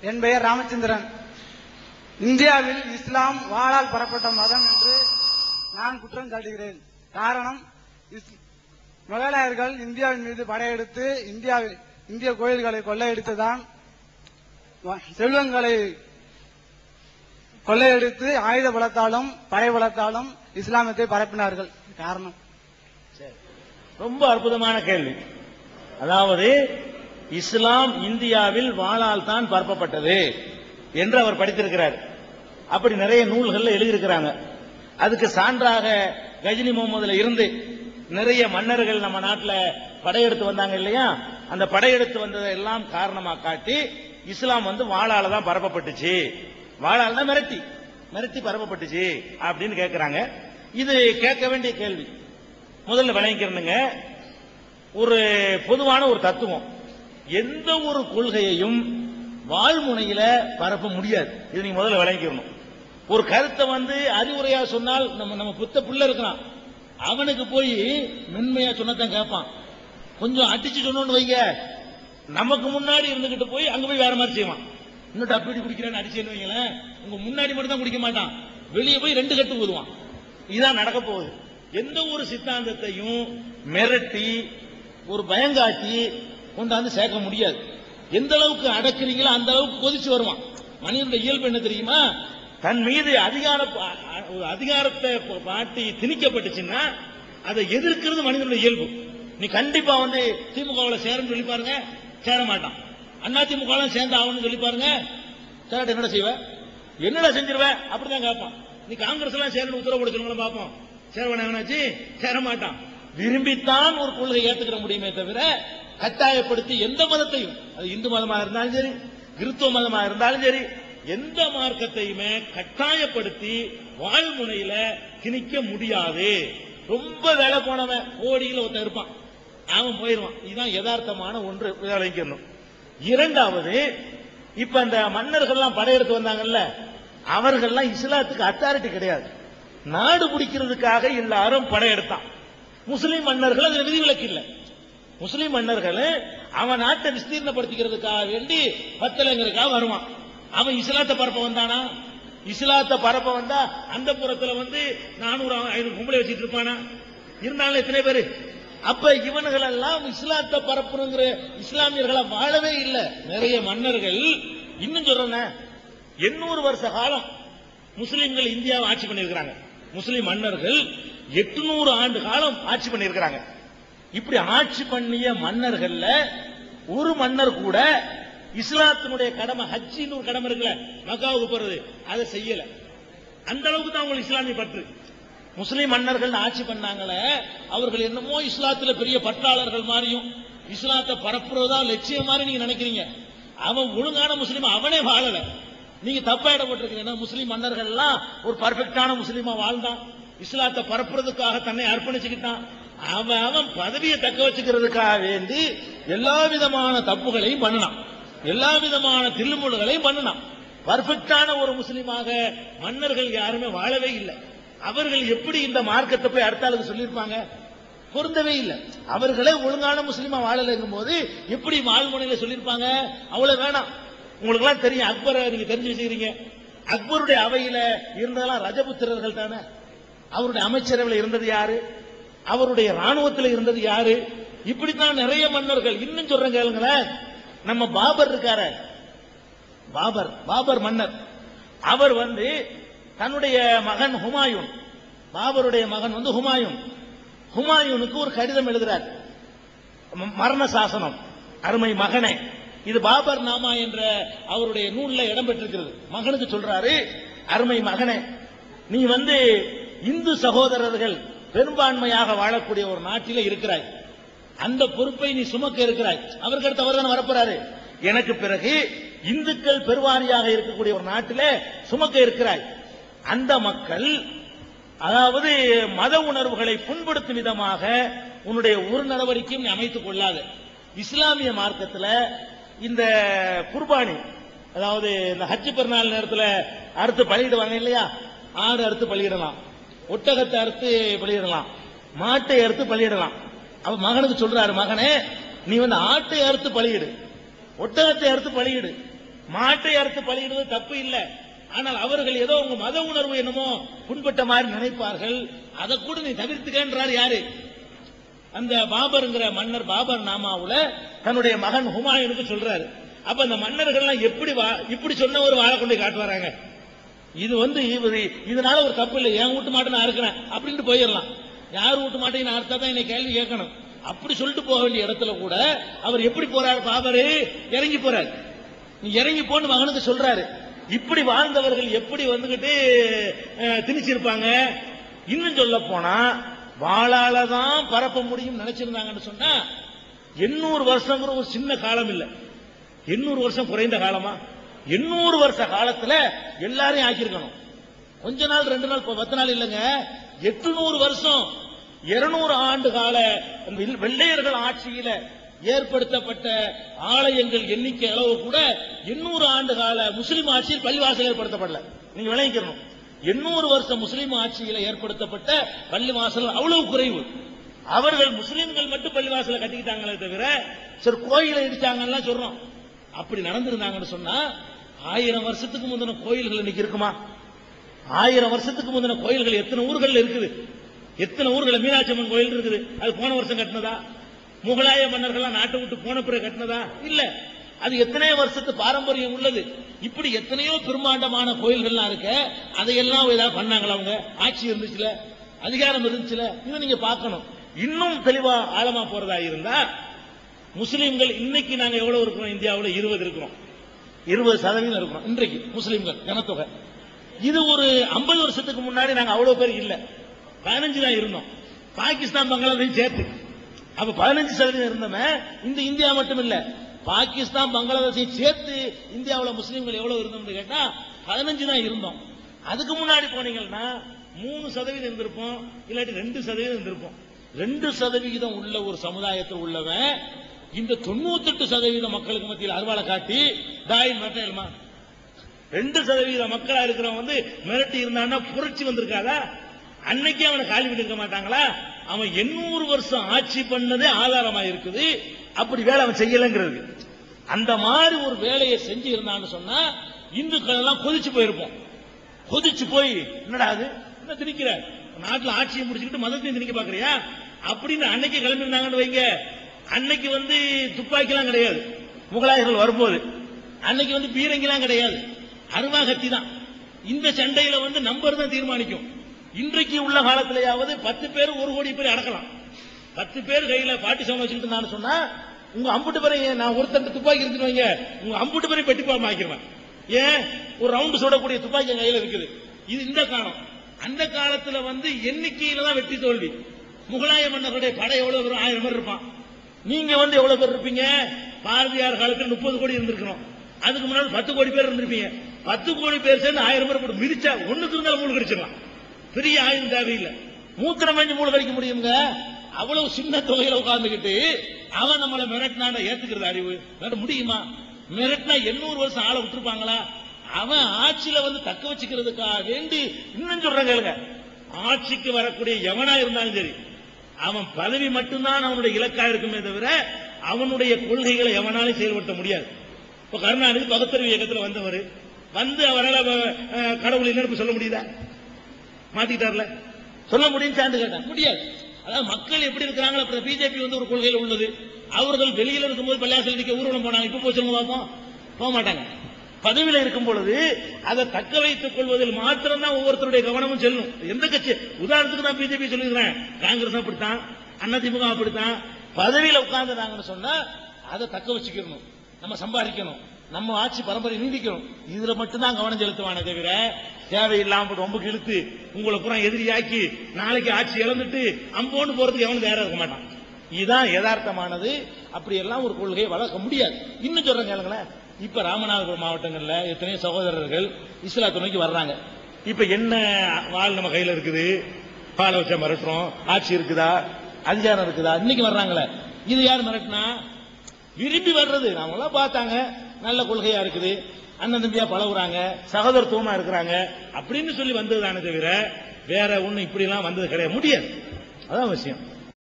என் பெயர் ராமச்சந்திரன். இந்தியாவில் இஸ்லாம் வாளால் பெறப்பட்ட மதம் என்று நான் குற்றம் சாட்டுகிறேன். காரணம், முகலாயர்கள் இந்தியாவின் மீது படையெடுத்து இந்திய கோயில்களை கொள்ளையடித்துதான், செல்வங்களை கொள்ளையடித்து ஆயுத பலத்தாலும் படை பலத்தாலும் இஸ்லாமத்தை பரப்பினார்கள். காரணம். ரொம்ப அற்புதமான கேள்வி. அதாவது இஸ்லாம் இந்தியாவில் வாளால் தான் பரப்பப்பட்டது என்று அவர் படித்திருக்கிறார். அப்படி நிறைய நூல்கள் எழுதியிருக்கிறாங்க. அதுக்கு சான்றாக கஜினி முகமதுல இருந்து நிறைய மன்னர்கள் நம்ம நாட்டில் படையெடுத்து வந்தாங்க இல்லையா, அந்த படையெடுத்து வந்ததை எல்லாம் காரணமா காட்டி இஸ்லாம் வாளால தான் பரப்பப்பட்டுச்சு, வாளால தான் மிரட்டி பரப்பப்பட்டுச்சு அப்படின்னு கேட்கிறாங்க. இது கேட்க வேண்டிய கேள்வி. முதல்ல விளங்கிக்கிறனுங்க, ஒரு பொதுவான ஒரு தத்துவம், எந்த ஒரு கொள்கையையும் வாழ்முனையில பரப்ப முடியாது. இது நீங்க முதல்ல விளங்கிக்கணும். ஒரு கருத்தை அறிவுரையா சொன்னால் நம்ம புத்த புள்ள இருக்கிறான், அவனுக்கு போய் மென்மையா சொன்னதான் கேட்பான். கொஞ்சம் அடிச்சு சொன்னோன்னு வைங்க, நமக்கு முன்னாடி இருந்துகிட்டு போய் அங்க போய் வேற மாதிரி செய்வான். இன்னும் டப்பீடி குடிக்கிறேன்னு அடிச்சேன்னு வைங்களேன், உங்க முன்னாடி மட்டும் தான் குடிக்க மாட்டான், வெளியே போய் 2 கட்டு ஊதுவான். இதுதான் நடக்க போகுது. எந்த ஒரு சித்தாந்தத்தையும் மிரட்டி ஒரு பயங்காட்டி கொண்டாந்து சேர்க்க முடியாது. எந்த அளவுக்கு அடக்குறீங்களோ அந்த அளவுக்கு கொதிச்சு வருவான். மனிதனுடைய இயல்பு என்ன தெரியுமா, தன் மீது அதிகாரத்தை பாட்டி திணிக்கப்பட்டுச்சுன்னா அதை எதிர்க்கிறது மனிதனுடைய இயல்பு. நீ கண்டிப்பா திமுகவில் சேரன்னு சொல்லி பாருங்க, சேர மாட்டான். அண்ணா திமுக சேர்ந்த ஆகணும்னு சொல்லி பாருங்க, சேரட்ட என்னடா செய்வ, என்னடா செஞ்சிருவ, அப்படிதான் கேட்பான். நீ காங்கிரஸ் எல்லாம் சேரணும் உத்தரவு கொடுக்கணும் பார்ப்போம், சேரவனாச்சு சேர மாட்டான். விரும்பித்தான் ஒரு கொள்கை ஏற்றுக்கிற முடியுமே தவிர கட்டாயப்படுத்தி எந்த மதத்தையும், அது இந்து மதமாக இருந்தாலும் சரி, கிறிஸ்துவ மதமாக இருந்தாலும் சரி, எந்த மார்க்கத்தையுமே கட்டாயப்படுத்தி வாழ்முனையில திணிக்க முடியாது. ரொம்ப வேலை போனவன் கோடியில் ஒருத்தன் இருப்பான், அவன் போயிருவான். இதுதான் யதார்த்தமான ஒன்று. விளைவிக்கணும். இரண்டாவது, இப்ப அந்த மன்னர்கள்லாம் படையெடுத்து வந்தாங்கல்ல, அவர்கள்லாம் இஸ்லாத்துக்கு அத்தாரிட்டி கிடையாது. நாடு பிடிக்கிறதுக்காக எல்லாரும் படையெடுத்தான். முஸ்லிம் மன்னர்கள் அதுல விதிவிலக்கு இல்லை. முஸ்லிம் மன்னர்கள் அவன் நாட்டை விஸ்தீர்ணப்படுத்திக்கிறதுக்காக வேண்டி பத்தலைங்கிறதுக்காக வருவான். அவன் இஸ்லாத்தை பரப்ப வந்தானா? இஸ்லாத்தை பரப்ப வந்தா அந்த புறத்துல 400-500 கும்பலை வச்சுட்டு இருப்பானா? இருந்தாலும் எத்தனை பேரு? அப்ப இவன்கள் எல்லாம் இஸ்லாத்தை பரப்புங்கிற இஸ்லாமியர்களா வாழவே இல்லை. நிறைய மன்னர்கள், இன்னும் சொல்றேன், 800 வருஷ காலம் முஸ்லிம்கள் இந்தியாவை ஆட்சி பண்ணியிருக்கிறாங்க. முஸ்லிம் மன்னர்கள் 800 ஆண்டு காலம் ஆட்சி பண்ணியிருக்கிறாங்க. இப்படி ஆட்சி பண்ணிய மன்னர்கள்ல ஒரு மன்னர் கூட இஸ்லாத்தினுடைய கடமை, ஹஜ்ஜின்னு ஒரு கடமை இருக்குல்ல, மக்காவுக்கு போறது, அதை செய்யல. அந்த அளவுக்கு தான் அவங்க இஸ்லாமிய பற்று. முஸ்லிம் மன்னர்கள் ஆட்சி பண்ணாங்களே, அவர்கள் என்னமோ இஸ்லாத்துல பெரிய பற்றாளர்கள் மாதிரியும் இஸ்லாத்தை பரப்புறதா லட்சியம் மாதிரி நீங்க நினைக்கிறீங்க. அவன் ஒழுங்கான முஸ்லீம் அவனே வாழல, நீங்க தப்பா இடப்பட்டிருக்கீங்க. முஸ்லிம் மன்னர்கள் எல்லாம் ஒரு பர்ஃபெக்டான முஸ்லீமா வாழ்ந்தான், இஸ்லாத்தை பரப்புறதுக்காக தன்னை அர்ப்பணிச்சுக்கிட்டான். அவன் பதவியை தக்க வச்சுக்கிறதுக்காக வேண்டி எல்லா விதமான தப்புகளையும் பண்ணினான், எல்லா விதமான தில்லுமுள்ளுகளையும் பண்ணினான். பர்ஃபெக்டான ஒரு முஸ்லீமாக மன்னர்கள் யாருமே வாழவே இல்லை. அவர்கள் எப்படி இந்த மார்க்கத்தை போய் அடுத்த ஆளுக்கு சொல்லியிருப்பாங்க? பொருந்தவே இல்லை. அவர்களே ஒழுங்கான முஸ்லீமா வாழலைங்கும் போது எப்படி வாழ்முனையில சொல்லியிருப்பாங்க? அவ்வளவு வேணாம். உங்களுக்கு எல்லாம் தெரியும், அக்பரை நீங்க தெரிஞ்சு வச்சுக்கிறீங்க. அக்பருடைய அவையில இருந்ததெல்லாம் ரஜபுத்திரர்கள் தானே. அவருடைய அமைச்சரவையில் இருந்தது யாரு? அவருடைய ராணுவத்தில் இருந்தது யாரு? இப்படித்தான் நிறைய மன்னர்கள். இன்னும் சொல்றேன் கேளுங்களேன், நம்ம பாபர் இருக்காரு, பாபர் மன்னர், அவர் தன்னுடைய மகன் ஹுமாயூன், பாபருடைய மகன் ஹுமாயூனுக்கு ஒரு கடிதம் எழுதுறார், மரண சாசனம். அருமை மகனே, இது பாபர் நாமா என்ற அவருடைய நூல்ல இடம்பெற்றிருக்கிறது. மகனுக்கு சொல்றாரு, அருமை மகனே, நீ இந்து சகோதரர்கள் பெரும்பான்மையாக வாழக்கூடிய ஒரு நாட்டில இருக்கிறாய், அந்த பொறுப்பை நீ சுமக்க இருக்கிறாய். அவருக்கு அடுத்து அவர் தான் வரப்போறாரு. எனக்கு பிறகு இந்துக்கள் பெருவாரியாக இருக்கக்கூடிய ஒரு நாட்டிலே சுமக்க இருக்கிறாய். அந்த மக்கள், அதாவது மத உணர்வுகளை புண்படுத்தும் விதமாக உன்னுடைய ஒரு நடவடிக்கையும் நீ அமைத்துக் கொள்ளாது. இஸ்லாமிய மார்க்கத்தில் இந்த குர்பானி, அதாவது இந்த ஹஜ் பெருநாள் நேரத்தில் அறுத்து பலியிடுவாங்க இல்லையா, ஆடு அறுத்து பலியிடலாம், ஒட்டகத்தை அறுத்து பலியிடலாம், மாட்டை அறுத்து பலியிடலாம். அவ மகனுக்கு சொல்றாரு, மகனே நீ ஆட்டை அறுத்து பலியிடு, ஒட்டகத்தை அறுத்து பலியிடு, மாட்டை அறுத்து பலியிடுவது தப்பு இல்லை. ஆனால் அவர்கள் ஏதோ உங்க மத உணர்வு என்னமோ புண்பட்ட மாதிரி நினைப்பார்கள். அதை கூட நீ தவிர்த்துக்கின்றார் யாரு? அந்த பாபர்ங்கிற மன்னர் பாபர் நாமாவுல தன்னுடைய மகன் ஹுமாயூனுக்கு சொல்றாரு. அப்ப அந்த மன்னர்கள்லாம் இப்படி சொன்ன ஒரு வாழை கொண்டு காட்டுவாராங்க. இது இதனால ஒரு தப்பு இல்லை, என் வீட்டு மாட்டை நான் இருக்கிறேன் அப்படின்ட்டு போயிடலாம். யார் வீட்டு மாட்டையும் நான் அறுத்தா தான் என்னை கேள்வி கேட்கணும். அப்படி சொல்லிட்டு போக வேண்டிய இடத்துல கூட அவர் எப்படி போறாரு? பாபரு இறங்கி போறாரு. நீ இறங்கி போன்னு மகனுக்கு சொல்றாரு. இப்படி வாழ்ந்தவர்கள் எப்படி வந்துகிட்டு திணிச்சிருப்பாங்க? இன்னும் சொல்ல போனா வாளாலதான் பரப்ப முடியும் நினைச்சிருந்தாங்கன்னு சொன்னா 800 வருஷங்கிற ஒரு சின்ன காலம் இல்ல. 800 வருஷம் குறைந்த காலமா? 800 வருஷ காலத்துல எல்லாரையும் ஆக்கியிருக்கணும். கொஞ்ச நாள் 2 நாள் 10 நாள் இல்லைங்க, 800 வருஷம் 200 ஆண்டு கால வெள்ளையர்கள் ஆட்சியில ஏற்படுத்தப்பட்ட ஆலயங்கள் எண்ணிக்கை அளவு கூட 800 ஆண்டு கால முஸ்லிம் ஆட்சியில் பள்ளிவாசல் ஏற்படுத்தப்படல. நீங்க விளங்கிக்கணும், 800 வருஷம் முஸ்லிம் ஆட்சியில ஏற்படுத்தப்பட்ட பள்ளிவாசல் அவ்வளவு குறைவு. அவர்கள் முஸ்லிம்கள் மட்டும் பள்ளிவாசலை கட்டிக்கிட்டாங்களே தவிர சரி கோயிலை இடிச்சாங்கன்னா சொல்றோம். அப்படி நடந்திருந்தாங்கன்னு சொன்னா 1000 வருஷத்துக்கு முந்தின கோயில்கள் இன்னைக்கு இருக்குமா? 1000 வருஷத்துக்கு முந்தின கோயில்கள் எத்தனை ஊர்கள் இருக்குது? எத்தனை ஊர்கள்? மீனாட்சி அம்மன் கோயில் இருக்குது, அது போன வருஷம் கட்டினதா? முகலாய மன்னர்கள் நாட்டை விட்டு போன பிறகு கட்டினதா? இல்ல, அது எத்தனையோ வருஷத்து பாரம்பரியம் உள்ளது. இப்படி எத்தனையோ பிரம்மாண்டமான கோயில்கள்லாம் இருக்க, அதையெல்லாம் ஏதாவது பண்ணாங்களா? அவங்க ஆட்சி இருந்துச்சுல, அதிகாரம் இருந்துச்சுல, இதை நீங்க பார்க்கணும். இன்னும் தெளிவா ஆழமா போறதா இருந்தா முஸ்லிம்கள் இன்னைக்கு நாங்க எவ்வளவு இருக்கிறோம்? இந்தியாவில் 20 இருக்கிறோம், 20% இருக்கிறோம் இன்றைக்கு முஸ்லிம்கள் ஜனத்தொகை. இது ஒரு 50 வருஷத்துக்கு முன்னாடி நாங்க அவ்வளவு பேர் இல்ல, 15 தான் இருந்தோம். பாகிஸ்தான் பங்களாதேஷ் சேர்த்து அப்ப 15% இருந்தோமே. இந்த இந்தியா மட்டும் இல்ல, பாகிஸ்தான் பங்களாதேஷை சேர்த்து இந்தியாவில் முஸ்லீம்கள் எவ்வளவு இருந்தோம்னு கேட்டா 15 தான் இருந்தோம். அதுக்கு முன்னாடி போனீங்கன்னா 3% இருந்திருப்போம், இல்லாட்டி 2% இருந்திருப்போம். 2% உள்ள ஒரு சமுதாயத்தில் உள்ளவன் இந்த 98% மக்களுக்கு மத்தியில் அருவாளை காட்டி தாயின் மிரட்டலுமா? 2% மக்களா இருக்கிறவன் வந்து மிரட்டி இருந்தான்னா புரட்சி வந்திருக்காதா? அன்னைக்கு அவனை காலி பண்ணிருக்க மாட்டாங்களா? அவன் 800 வருஷம் ஆட்சி பண்ணதே ஆதாரமா இருக்குது. அப்படி வேலை அவன் செய்யலங்கிறது. அந்த மாதிரி ஒரு வேலையை செஞ்சு இருந்தான்னு சொன்னா இந்துக்கள் எல்லாம் கொதிச்சு போயிருப்போம். கொதிச்சு போய் என்னடா அது என்ன திணிக்கிற, நாட்டில் ஆட்சியை முடிச்சுக்கிட்டு மதத்தையும் திணிக்க பாக்குறியா அப்படின்னு அன்னைக்கு கிளம்பி இருந்தாங்கன்னு வைங்க. அன்னைக்கு வந்து துப்பாக்கி எல்லாம் கிடையாது முகலாயர்கள் வரும்போது, அன்னைக்கு வந்து பீரங்கி எல்லாம் கிடையாது, அருவாகத்தி தான். இந்த சண்டையில வந்து நம்பர் தான் தீர்மானிக்கும். இன்றைக்கு உள்ள காலத்திலேயாவது 10 பேர் 1 கோடி பேர் அடக்கலாம். 10 பேர் கையில பாட்டி சமம் வச்சுக்கிட்டு இருந்தான்னு சொன்னா உங்க அம்புட்டு பேரை நான் ஒருத்தர் துப்பாக்கி எடுத்துட்டு வைங்க, உங்க அம்புட்டு பேரை பெட்டிப்பாம ஆக்கிடுவேன். ஏன்? ஒரு ரவுண்டு சுடக்கூடிய துப்பாக்கி கையில இருக்குது. இது இந்த காலம். அந்த காலத்துல வந்து எண்ணிக்கையில தான் வெற்றி தோல்வி. முகலாய மன்னர்களுடைய படை எவ்வளவு பேர்? 1000 பேர் இருப்பான். நீங்க வந்து எவ்வளவு பேர் இருப்பீங்க? பாரதியார் காலத்தில் 30 கோடி இருந்திருக்கணும். அதுக்கு முன்னாடி 10 கோடி பேர் இருந்திருப்பீங்க. 10 கோடி பேர் சேர்ந்து 1000 பேர் போட்டு மிதிச்சா ஒண்ணுக்கு இருந்தாலும் மூணு கடிச்சிடலாம். பெரிய ஆயுதம் தேவையில்லை, மூத்திரம் மேஞ்சு மூணு கடிக்க முடியுங்க. அவ்வளவு சின்ன தொகையில உட்கார்ந்துகிட்டு அவன் நம்மளை மிரட்டினாண்ட ஏத்துக்கிறது அறிவு மிரட்ட முடியுமா? மிரட்டினா 800 வருஷம் ஆளை விட்டுருப்பாங்களா? அவன் ஆட்சியில வந்து தக்க வச்சுக்கிறதுக்காக வேண்டி இன்னும் சொல்றேன் கேளுங்க, ஆட்சிக்கு வரக்கூடிய எவனா இருந்தாலும் சரி அவன் பதவி மட்டும்தான் அவனுடைய இலக்கா இருக்குமே தவிர அவனுடைய கொள்கைகளை எவனாலும் செயல்படுத்த முடியாது. இப்ப கருணாநிதி பகுத்தறிவு இயக்கத்தில் வந்தவர் வந்து அவரால் கடவுள் என்ன சொல்ல முடியுதா? மாத்திட்டார்ல, சொல்ல முடியும் சான்று கேட்டான் முடியாது. அதாவது மக்கள் எப்படி இருக்கிறாங்க. அப்புறம் பிஜேபி வந்து ஒரு கொள்கையில் உள்ளது. அவர்கள் வெளியில இருக்கும்போது பள்ளியாசல் நிக்க ஊர்வலம் போனாங்க, இப்ப போய் சொல்லுங்க பார்ப்போம், போக மாட்டாங்க. பதவியில இருக்கும் பொழுது அதை தக்க வைத்துக் கொள்வதில் மாத்திரம்தான் ஒவ்வொருத்தருடைய கவனமும் செல்லும். எந்த கட்சி உதாரணத்துக்கு நான் பிஜேபி சொல்லிருக்கிறேன், காங்கிரஸ் அப்படித்தான், அதிமுக அப்படித்தான். பதவியில உட்கார்ந்துட்டாங்கன்னு சொன்னா அதை தக்க வச்சுக்கணும், நம்ம சம்பாதிக்கணும், நம்ம ஆட்சி பரம்பரை நீடிக்கணும். இதுல மட்டும்தான் கவனம் செலுத்துவானே தவிர தேவையில்லாம ரொம்ப இழுத்து உங்களை பூரா எதிரியாக்கி நாளைக்கு ஆட்சி இழந்துட்டு அம்போன்னு போறதுக்கு எவனும் தயாரா இருக்க மாட்டான். இதுதான் யதார்த்தமானது. அப்படி எல்லாம் ஒரு கொள்கையை வளர்க்க முடியாது. இன்னும் சொல்றேன் கேளுங்களேன், இப்ப ராமநாதபுரம் மாவட்டங்கள்ல எத்தனையோ சகோதரர்கள் இஸ்லாத்தை நோக்கி வர்றாங்க. இப்ப என்ன வாழ் நம்ம கையில இருக்குது, பாலை வச்சா மிரட்டுறோம், ஆட்சி இருக்குதா, அதிகாரம் இருக்குதா, இன்னைக்கு வர்றாங்களே. இது யார் மிரட்டினா? விரும்பி வர்றது. நாமெல்லாம் பார்த்தாங்க, நல்ல கொள்கையா இருக்குது, அண்ணன் தம்பியா பழகுறாங்க, சகோதரத்துவமா இருக்கிறாங்க அப்படின்னு சொல்லி வந்ததுதானே தவிர வேற ஒண்ணு இப்படி எல்லாம் வந்தது கிடையாது. முடியாது. அதான் விஷயம்.